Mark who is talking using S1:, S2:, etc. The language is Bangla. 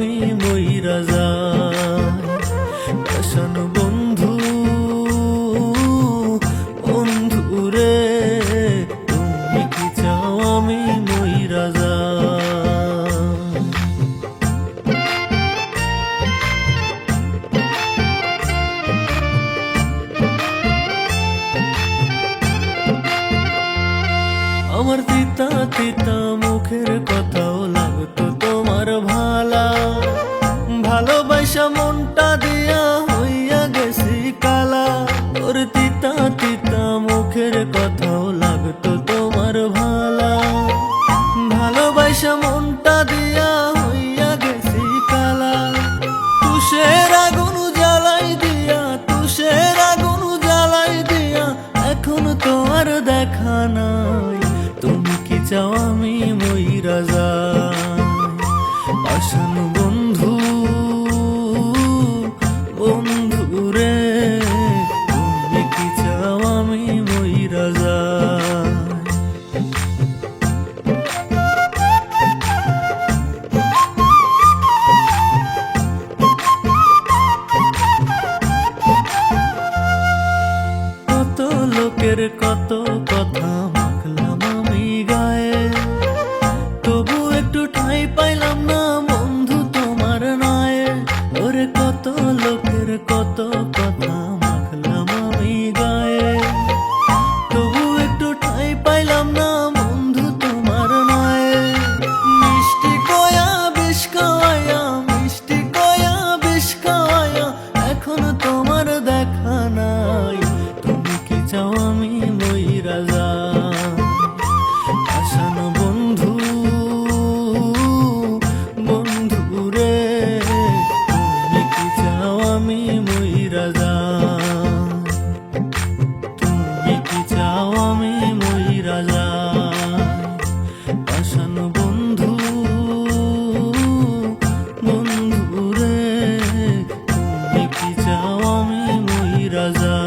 S1: আমি মইরা যাই। পাষাণ বন্ধু বন্ধু রে, তুমি কি চাও আমি মইরা যাই। আমার তিতা তিতা মুখের কথাও লাগতো তোমার ভালা, ভালোবাসা মনটা দিয়া হইয়া গেছি কালা। তোর তিতা তিতা মুখের কথাও লাগতো তোমার ভালা, ভালোবাসা মনটা দিয়া হইয়া গেছি কালা। তুষের আগুন জ্বালাই দিয়া, তুষের আগুন জ্বালাই দিয়া, এখন তো আর দেখা নাই। তুমি কি চাও আমি মইরা যাই। পাষাণ বন্ধু বন্ধু রে, তুমি কি চাও আমি মইরা যাই। কত লোকের কত কথা মাখলাম আমি গায়ে, তবু একটু ঠাঁই পাইলাম না বন্ধু তোমার নায়ে। ওরে কত লোকের কত কথা মাখলাম আমি গায়ে, তবু একটু ঠাঁই পাইলাম না বন্ধু তোমার নায়ে। মিষ্টি কয়া বিষ খাওয়াইয়া, মিষ্টি কয়া বিষ খাওয়াইয়া, এখন তোমার দেখা নাই। তুমি কি চাও আমি মইরা যাই। পাষাণ বন্ধু বন্ধু রে, তুমি কি চাও আমি মইরা যাই। তুমি কি চাও আমি মইরা যাই। পাষাণ বন্ধু বন্ধু রে, তুমি কি চাও আমি মইরা যাই।